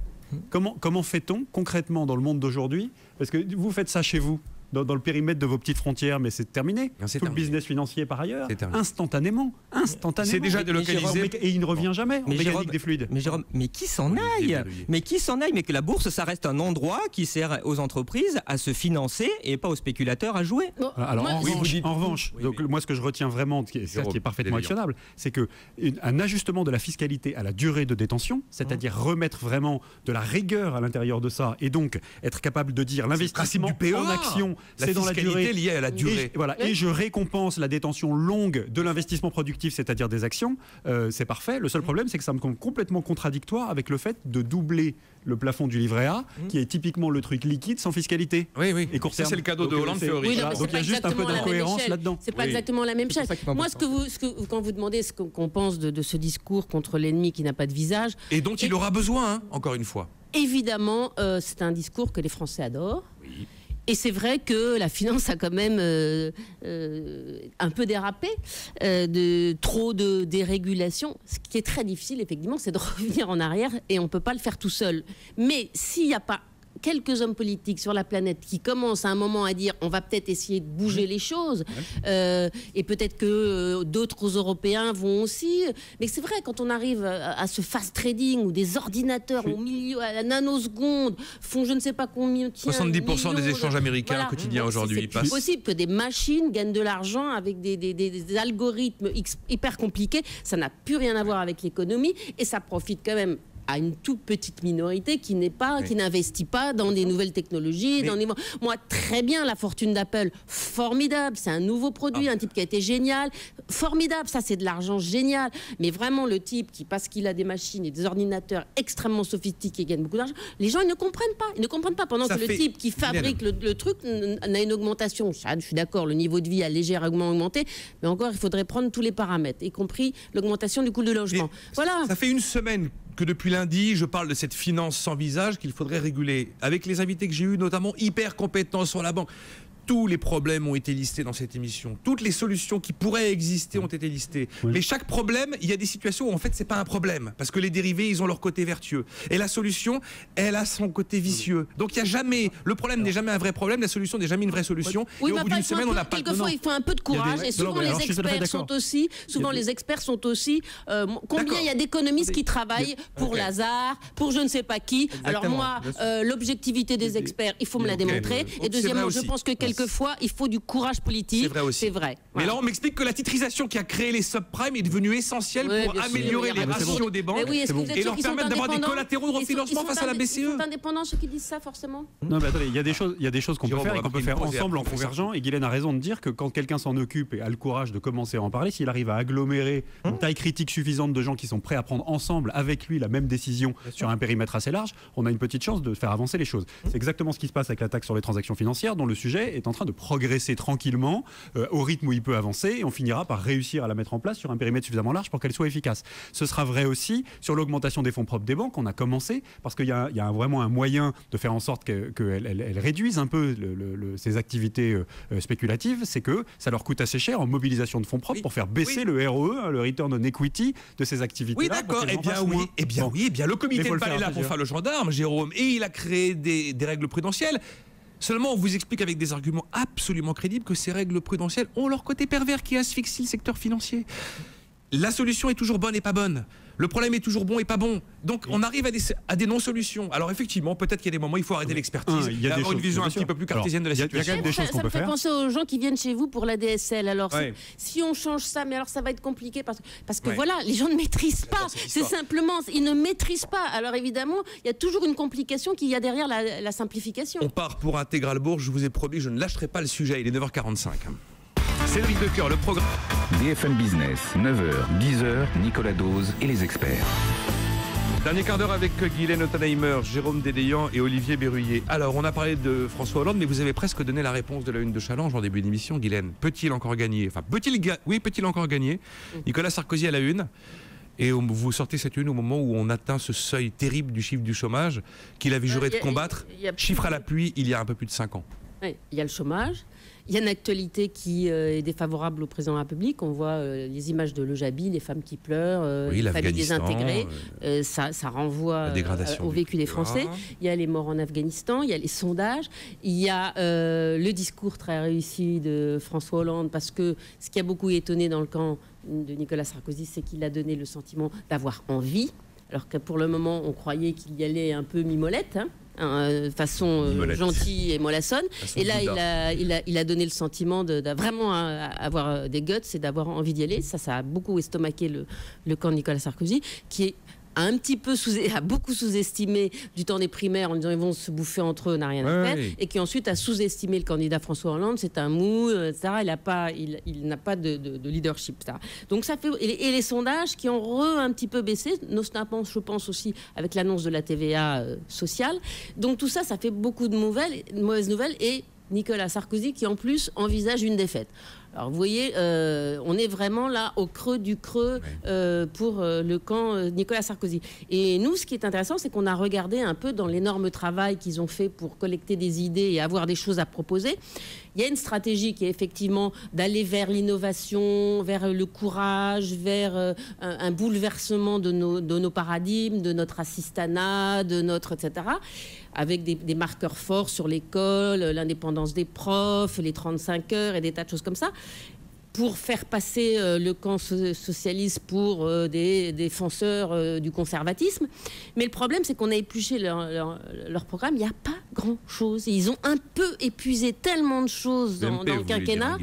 Speaker 4: Comment fait-on concrètement dans le monde d'aujourd'hui ? Parce que vous faites ça chez vous, dans le périmètre de vos petites frontières, mais c'est terminé. Le business financier par ailleurs, instantanément.
Speaker 2: C'est déjà délocalisé.
Speaker 4: Et il ne revient jamais en mécanique des fluides.
Speaker 5: Mais Jérôme, mais qui s'en aille ? Mais que la bourse, ça reste un endroit qui sert aux entreprises à se financer et pas aux spéculateurs à jouer.
Speaker 4: Alors en revanche, moi ce que je retiens vraiment, qui est parfaitement actionnable, c'est qu'un ajustement de la fiscalité à la durée de détention, c'est-à-dire remettre vraiment de la rigueur à l'intérieur de ça, et donc être capable de dire l'investissement en action c'est dans la durée.
Speaker 2: Liée à la durée.
Speaker 4: Et je récompense la détention longue de l'investissement productif, c'est-à-dire des actions. C'est parfait. Le seul problème, c'est que ça me semble complètement contradictoire avec le fait de doubler le plafond du livret A, qui est typiquement le truc liquide sans fiscalité.
Speaker 2: Oui.
Speaker 4: Et court terme.
Speaker 2: Ça, c'est le cadeau de Hollande fait
Speaker 3: Oui,
Speaker 4: donc il y a juste un peu d'incohérence là-dedans.
Speaker 3: C'est pas exactement la même chose. Moi, quand vous demandez ce qu'on pense de ce discours contre l'ennemi qui n'a pas de visage.
Speaker 2: Et dont il aura besoin, encore une fois.
Speaker 3: Évidemment, c'est un discours que les Français adorent. Oui. Et c'est vrai que la finance a quand même un peu dérapé, de trop de dérégulation. Ce qui est très difficile, effectivement, c'est de revenir en arrière et on ne peut pas le faire tout seul. Mais s'il n'y a pas quelques hommes politiques sur la planète qui commencent à un moment à dire on va peut-être essayer de bouger les choses et peut-être que d'autres Européens vont aussi, mais c'est vrai, quand on arrive à ce fast trading où des ordinateurs au milieu, à la nanoseconde font je ne sais pas combien
Speaker 2: 70% des échanges américains quotidiens aujourd'hui.
Speaker 3: C'est plus possible que des machines gagnent de l'argent avec des algorithmes hyper compliqués. Ça n'a plus rien à voir avec l'économie et ça profite quand même à une toute petite minorité qui n'investit pas dans des nouvelles technologies. Moi, très bien, la fortune d'Apple, formidable, c'est un nouveau produit, un type qui a été génial, formidable, ça c'est de l'argent génial, mais vraiment le type qui, parce qu'il a des machines et des ordinateurs extrêmement sophistiqués, gagne beaucoup d'argent, les gens ils ne comprennent pas, pendant que le type qui fabrique le truc a une augmentation, je suis d'accord, le niveau de vie a légèrement augmenté, mais encore il faudrait prendre tous les paramètres, y compris l'augmentation du coût du logement. Voilà.
Speaker 2: Ça fait une semaine que depuis lundi, je parle de cette finance sans visage qu'il faudrait réguler. Avec les invités que j'ai eus, notamment hyper compétents sur la banque, tous les problèmes ont été listés dans cette émission. Toutes les solutions qui pourraient exister ont été listées. Oui. Mais chaque problème, il y a des situations où en fait c'est pas un problème parce que les dérivés, ils ont leur côté vertueux. Et la solution, elle a son côté vicieux. Donc il y a jamais, le problème n'est jamais un vrai problème, la solution n'est jamais une vraie solution.
Speaker 3: Oui,
Speaker 2: et au bout d'une semaine, on n'a pas.
Speaker 3: Quelquefois, il faut un peu de courage. Et souvent les experts sont aussi. Combien il y a d'économistes qui travaillent pour Lazare, pour je ne sais pas qui. Alors moi, l'objectivité des experts, il faut me la démontrer. Et deuxièmement, je pense que quelquefois, il faut du courage politique.
Speaker 2: C'est vrai aussi.
Speaker 3: C'est vrai.
Speaker 2: Mais là, on m'explique que la titrisation qui a créé les subprimes est devenue essentielle pour améliorer les ratios des banques et leur permettre d'avoir des collatéraux de refinancement face à la BCE.
Speaker 3: Ils sont indépendants ceux qui disent ça, forcément.
Speaker 4: Non, mais attendez, il y a des choses qu'on peut faire et qu'on peut faire ensemble en convergent. Et Guylaine a raison de dire que quand quelqu'un s'en occupe et a le courage de commencer à en parler, s'il arrive à agglomérer une taille critique suffisante de gens qui sont prêts à prendre ensemble avec lui la même décision sur un périmètre assez large, on a une petite chance de faire avancer les choses. C'est exactement ce qui se passe avec la taxe sur les transactions financières, dont le sujet est en train de progresser tranquillement au rythme où il peut avancer et on finira par réussir à la mettre en place sur un périmètre suffisamment large pour qu'elle soit efficace. Ce sera vrai aussi sur l'augmentation des fonds propres des banques. On a commencé parce qu'il y a vraiment un moyen de faire en sorte qu'elles réduisent un peu ces activités spéculatives, c'est que ça leur coûte assez cher en mobilisation de fonds propres pour faire baisser le ROE, le return on equity de ces activités-là.
Speaker 2: Oui, d'accord. Eh bien, le comité n'est pas là pour faire le gendarme, Jérôme, et il a créé des règles prudentielles. Seulement, on vous explique avec des arguments absolument crédibles que ces règles prudentielles ont leur côté pervers qui asphyxie le secteur financier. La solution est toujours bonne et pas bonne. Le problème est toujours bon et pas bon. Donc on arrive à des non-solutions. Alors effectivement, peut-être qu'il y a des moments où il faut arrêter l'expertise, avoir une vision un petit peu plus cartésienne de la situation.
Speaker 4: Il y a quand même des choses qu'on peut faire.
Speaker 3: Ça me fait penser aux gens qui viennent chez vous pour la DSL. Alors si on change ça, mais alors ça va être compliqué parce que voilà, les gens ne maîtrisent pas. C'est simplement, ils ne maîtrisent pas. Alors évidemment, il y a toujours une complication qu'il y a derrière la simplification.
Speaker 2: On part pour Intégral Bourse. Je vous ai promis, je ne lâcherai pas le sujet. Il est 9h45. Cédric Decoeur, le programme.
Speaker 1: BFM Business, 9h, 10h, Nicolas Dose et les experts.
Speaker 2: Dernier quart d'heure avec Guylaine Ottenheimer, Jérôme Dédéian et Olivier Berruyer. Alors, on a parlé de François Hollande, mais vous avez presque donné la réponse de la une de Challenge en début d'émission, Guylaine. Peut-il encore gagner ? Enfin, peut-il encore gagner ? Nicolas Sarkozy à la une. Et vous sortez cette une au moment où on atteint ce seuil terrible du chiffre du chômage qu'il avait juré de combattre. Chiffre à l'appui, il y a un peu plus de 5 ans.
Speaker 3: Oui, il y a le chômage. Il y a une actualité qui est défavorable au président de la République. On voit les images de Lojabi, les femmes qui pleurent, les familles désintégrées. Ça renvoie au vécu des Français. Il y a les morts en Afghanistan, il y a les sondages, il y a le discours très réussi de François Hollande, parce que ce qui a beaucoup étonné dans le camp de Nicolas Sarkozy, c'est qu'il a donné le sentiment d'avoir envie, alors que pour le moment, on croyait qu'il y allait un peu mimolette, façon gentille et mollassonne. Et là, il a donné le sentiment de vraiment avoir des guts et d'avoir envie d'y aller. Ça a beaucoup estomaqué le camp de Nicolas Sarkozy, qui est a beaucoup sous-estimé du temps des primaires en disant ils vont se bouffer entre eux, n'a rien à faire, et qui ensuite a sous-estimé le candidat François Hollande, c'est un mou, etc. Il n'a pas de leadership, etc. Donc ça fait, et les sondages qui ont un petit peu baissé, notamment je pense aussi avec l'annonce de la TVA sociale. Donc tout ça, ça fait beaucoup de mauvaises nouvelles, et Nicolas Sarkozy qui en plus envisage une défaite. Alors vous voyez, on est vraiment là au creux du creux pour le camp Nicolas Sarkozy. Et nous, ce qui est intéressant, c'est qu'on a regardé un peu dans l'énorme travail qu'ils ont fait pour collecter des idées et avoir des choses à proposer. Il y a une stratégie qui est effectivement d'aller vers l'innovation, vers le courage, vers un bouleversement de nos paradigmes, de notre assistanat, de notre etc., avec des marqueurs forts sur l'école, l'indépendance des profs, les 35 heures et des tas de choses comme ça, pour faire passer le camp socialiste pour des défenseurs du conservatisme. Mais le problème, c'est qu'on a épluché leur programme, il n'y a pas grand-chose. Ils ont un peu épuisé tellement de choses dans le quinquennat.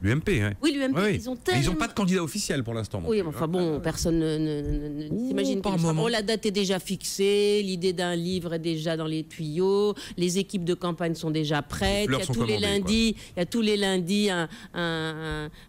Speaker 2: L'UMP, hein.
Speaker 3: Oui, l'UMP, ils ont tellement...
Speaker 2: Ils n'ont pas de candidat officiel pour l'instant.
Speaker 3: Oui, mais enfin bon, personne ne s'imagine pas. La date est déjà fixée, l'idée d'un livre est déjà dans les tuyaux, les équipes de campagne sont déjà prêtes. Il y a tous les lundis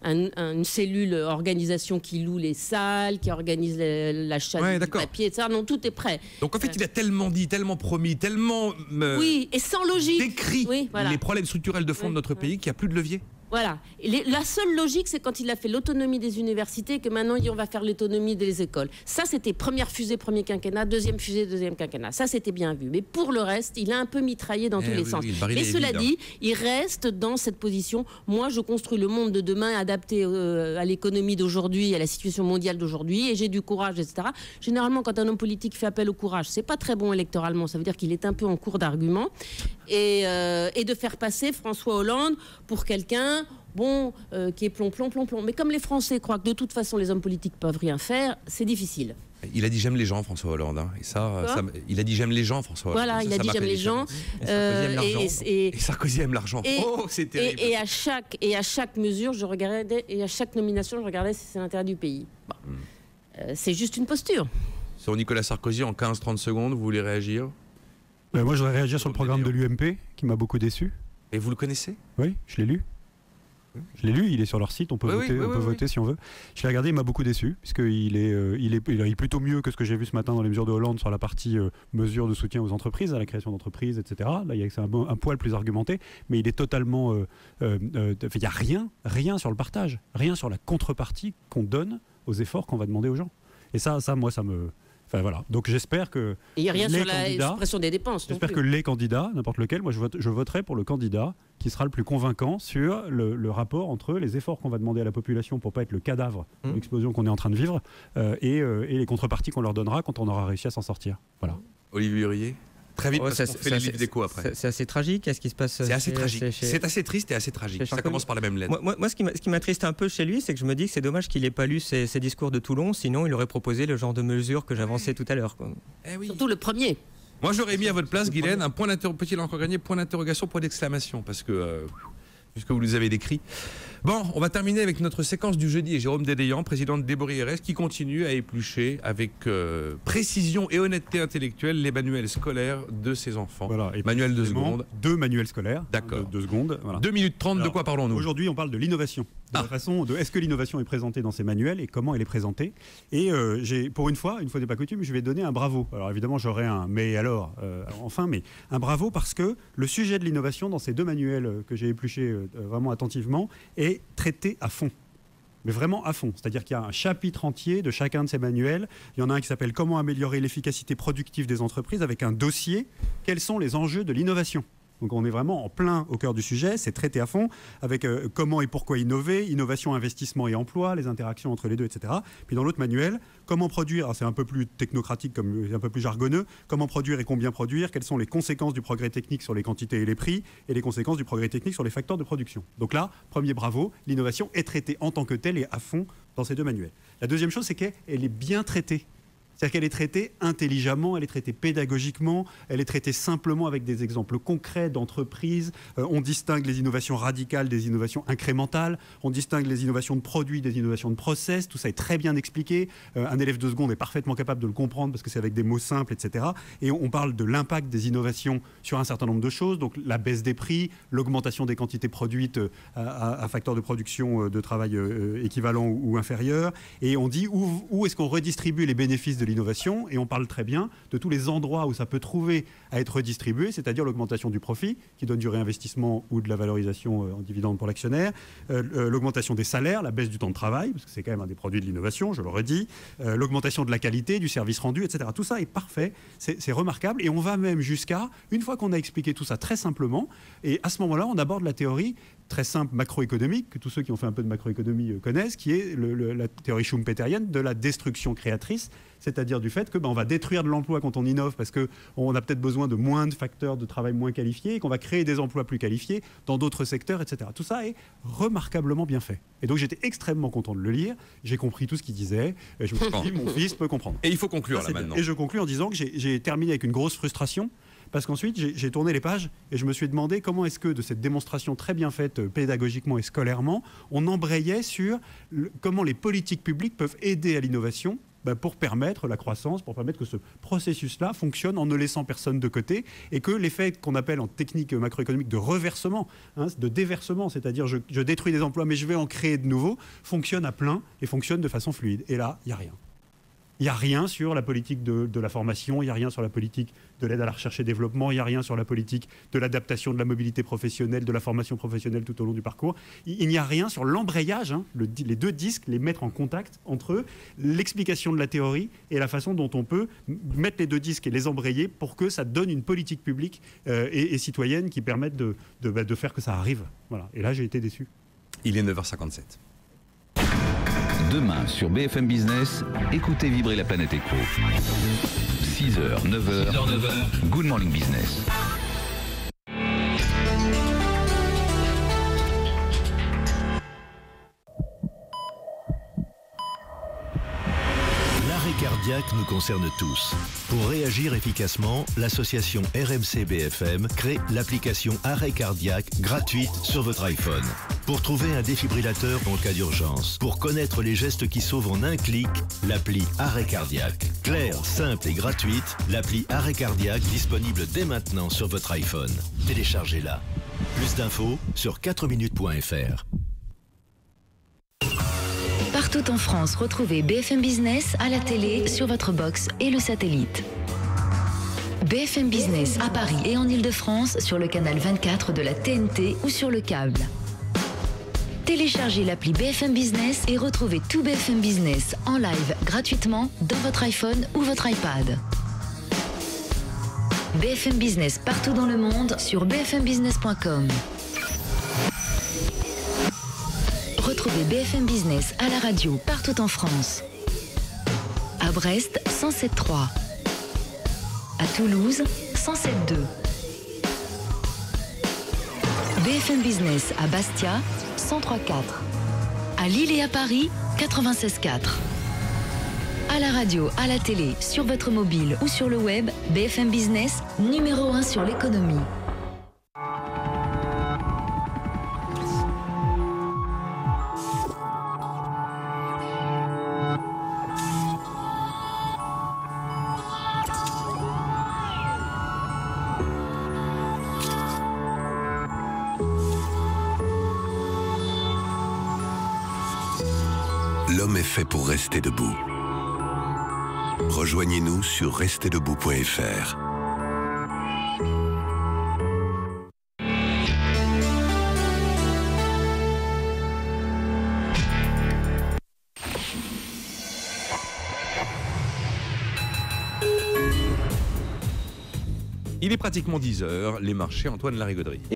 Speaker 3: une cellule organisation qui loue les salles, qui organise l'achat du papier, etc. Non, tout est prêt.
Speaker 2: Donc en fait, il a tellement dit, tellement promis, tellement
Speaker 3: oui, et sans logique.
Speaker 2: Décrit les problèmes structurels de fond de notre pays qu'il n'y a plus de levier.
Speaker 3: Voilà. La seule logique, c'est quand il a fait l'autonomie des universités, que maintenant, on va faire l'autonomie des écoles. Ça, c'était première fusée, premier quinquennat, deuxième fusée, deuxième quinquennat. Ça, c'était bien vu. Mais pour le reste, il a un peu mitraillé dans tous les sens. Mais cela dit, il reste dans cette position. Moi, je construis le monde de demain adapté à l'économie d'aujourd'hui, à la situation mondiale d'aujourd'hui, et j'ai du courage, etc. Généralement, quand un homme politique fait appel au courage, c'est pas très bon électoralement. Ça veut dire qu'il est un peu en cours d'argument. Et de faire passer François Hollande pour quelqu'un qui est plomb. Mais comme les Français croient que de toute façon les hommes politiques peuvent rien faire, c'est difficile.
Speaker 2: Il a dit j'aime les gens, François Hollande. Hein. Et il a dit j'aime les gens, François Hollande.
Speaker 3: Voilà, il a dit j'aime les gens.
Speaker 2: Et Sarkozy aime l'argent. C'est terrible.
Speaker 3: Et à chaque mesure, je regardais, et à chaque nomination, je regardais si c'est l'intérêt du pays. C'est juste une posture.
Speaker 2: Sur Nicolas Sarkozy, en 15-30 secondes, vous voulez réagir?
Speaker 4: Moi, je voudrais réagir sur le programme de l'UMP, qui m'a beaucoup déçu.
Speaker 2: Et vous le connaissez?
Speaker 4: Oui, je l'ai lu. Il est sur leur site, on peut voter si on veut. Je l'ai regardé, il m'a beaucoup déçu, puisqu'il est plutôt mieux que ce que j'ai vu ce matin dans les mesures de Hollande sur la partie mesures de soutien aux entreprises, à la création d'entreprises, etc. Là, c'est un poil plus argumenté, mais il est totalement... il n'y a rien sur le partage, rien sur la contrepartie qu'on donne aux efforts qu'on va demander aux gens. Et ça moi, ça me... Enfin voilà, donc j'espère que
Speaker 3: il n'y a rien sur la suppression des dépenses.
Speaker 4: J'espère que les candidats, n'importe lequel, moi je voterai pour le candidat qui sera le plus convaincant sur le rapport entre les efforts qu'on va demander à la population pour pas être le cadavre de l'explosion qu'on est en train de vivre et les contreparties qu'on leur donnera quand on aura réussi à s'en sortir. Voilà.
Speaker 2: Olivier Hurier. Très vite, parce qu'on fait les livres d'écho après.
Speaker 5: C'est assez tragique. Qu'est-ce qui se passe?
Speaker 2: C'est assez tragique. C'est assez triste et assez tragique. Ça commence par la même lettre.
Speaker 5: Moi, ce qui m'attriste un peu chez lui, c'est que je me dis que c'est dommage qu'il n'ait pas lu ses discours de Toulon, sinon il aurait proposé le genre de mesures que j'avançais tout à l'heure.
Speaker 3: Surtout le premier.
Speaker 2: Moi, j'aurais mis à votre place, Guylaine, un point d'interrogation, peut-il encore gagner, point d'interrogation, point d'exclamation, parce que, puisque vous nous avez décrit. Bon, on va terminer avec notre séquence du jeudi et Jérôme Dédéian, président de Débori-RS, qui continue à éplucher avec précision et honnêteté intellectuelle les manuels scolaires de ses enfants.
Speaker 4: Voilà, et
Speaker 2: manuels de seconde.
Speaker 4: 2 manuels scolaires.
Speaker 2: D'accord.
Speaker 4: 2 secondes. Voilà.
Speaker 2: 2 minutes 30, de quoi parlons-nous?
Speaker 4: Aujourd'hui, on parle de l'innovation. De la façon de est-ce que l'innovation est présentée dans ces manuels et comment elle est présentée. Et pour une fois n'est pas coutume, je vais donner un bravo. Alors évidemment, j'aurai un mais alors, mais un bravo parce que le sujet de l'innovation dans ces 2 manuels que j'ai épluchés vraiment attentivement est traité à fond. Mais vraiment à fond. C'est-à-dire qu'il y a un chapitre entier de chacun de ces manuels. Il y en a un qui s'appelle « Comment améliorer l'efficacité productive des entreprises » avec un dossier « Quels sont les enjeux de l'innovation ?» Donc on est vraiment en plein au cœur du sujet, c'est traité à fond, avec comment et pourquoi innover, innovation, investissement et emploi, les interactions entre les deux, etc. Puis dans l'autre manuel, comment produire, c'est un peu plus technocratique, un peu plus jargonneux, comment produire et combien produire, quelles sont les conséquences du progrès technique sur les quantités et les prix, et les conséquences du progrès technique sur les facteurs de production. Donc là, premier bravo, l'innovation est traitée en tant que telle et à fond dans ces 2 manuels. La deuxième chose, c'est qu'elle est bien traitée. C'est-à-dire qu'elle est traitée intelligemment, elle est traitée pédagogiquement, elle est traitée simplement avec des exemples concrets d'entreprises. On distingue les innovations radicales des innovations incrémentales, on distingue les innovations de produits des innovations de process, tout ça est très bien expliqué. Un élève de seconde est parfaitement capable de le comprendre parce que c'est avec des mots simples, etc. Et on parle de l'impact des innovations sur un certain nombre de choses, donc la baisse des prix, l'augmentation des quantités produites à facteur de production de travail équivalent ou inférieur. Et on dit où est-ce qu'on redistribue les bénéfices de l'innovation, et on parle très bien de tous les endroits où ça peut trouver à être redistribué, c'est-à-dire l'augmentation du profit, qui donne du réinvestissement ou de la valorisation en dividende pour l'actionnaire, l'augmentation des salaires, la baisse du temps de travail, parce que c'est quand même un des produits de l'innovation, je le redis, l'augmentation de la qualité, du service rendu, etc. Tout ça est parfait, c'est remarquable, et on va même jusqu'à, une fois qu'on a expliqué tout ça très simplement, et à ce moment-là, on aborde la théorie très simple macroéconomique, que tous ceux qui ont fait un peu de macroéconomie connaissent, qui est la théorie schumpeterienne de la destruction créatrice, c'est-à-dire du fait que on va détruire de l'emploi quand on innove parce qu'on a peut-être besoin de moins de facteurs de travail moins qualifiés et qu'on va créer des emplois plus qualifiés dans d'autres secteurs, etc. Tout ça est remarquablement bien fait. Et donc j'étais extrêmement content de le lire, j'ai compris tout ce qu'il disait, et je me suis dit, mon fils peut comprendre.
Speaker 2: Et il faut conclure là maintenant.
Speaker 4: Et je conclue en disant que j'ai terminé avec une grosse frustration, parce qu'ensuite, j'ai tourné les pages et je me suis demandé comment est-ce que de cette démonstration très bien faite pédagogiquement et scolairement, on embrayait sur comment les politiques publiques peuvent aider à l'innovation pour permettre la croissance, pour permettre que ce processus-là fonctionne en ne laissant personne de côté, et que l'effet qu'on appelle en technique macroéconomique de reversement, de déversement, c'est-à-dire je détruis des emplois mais je vais en créer de nouveaux, fonctionne à plein et fonctionne de façon fluide. Et là, il n'y a rien. Il n'y a rien sur la politique de la formation, il n'y a rien sur la politique de l'aide à la recherche et développement, il n'y a rien sur la politique de l'adaptation de la mobilité professionnelle, de la formation professionnelle tout au long du parcours. Il n'y a rien sur l'embrayage, les deux disques, les mettre en contact entre eux, l'explication de la théorie et la façon dont on peut mettre les deux disques et les embrayer pour que ça donne une politique publique et citoyenne qui permette de faire que ça arrive. Voilà. Et là, j'ai été déçu.
Speaker 2: Il est 9h57.
Speaker 1: Demain sur BFM Business, écoutez vibrer la planète éco. 6h, 9h, Good Morning Business.
Speaker 6: L'arrêt cardiaque nous concerne tous. Pour réagir efficacement, l'association RMC BFM crée l'application Arrêt cardiaque gratuite sur votre iPhone. Pour trouver un défibrillateur en cas d'urgence, pour connaître les gestes qui sauvent en un clic, l'appli Arrêt cardiaque. Claire, simple et gratuite, l'appli Arrêt cardiaque disponible dès maintenant sur votre iPhone. Téléchargez-la. Plus d'infos sur 4minutes.fr.
Speaker 7: Partout en France, retrouvez BFM Business à la télé, sur votre box et le satellite. BFM Business à Paris et en Ile-de-France sur le canal 24 de la TNT ou sur le câble. Téléchargez l'appli BFM Business et retrouvez tout BFM Business en live gratuitement dans votre iPhone ou votre iPad. BFM Business partout dans le monde sur bfmbusiness.com. Retrouvez BFM Business à la radio partout en France. À Brest, 107.3. À Toulouse, 107.2. BFM Business à Bastia, 103.4. À Lille et à Paris, 96.4. À la radio, à la télé, sur votre mobile ou sur le web, BFM Business, numéro 1 sur l'économie.
Speaker 8: L'homme est fait pour rester debout. Rejoignez-nous sur resterdebout.fr.
Speaker 2: Il est pratiquement 10h, les marchés, Antoine Larigauderie.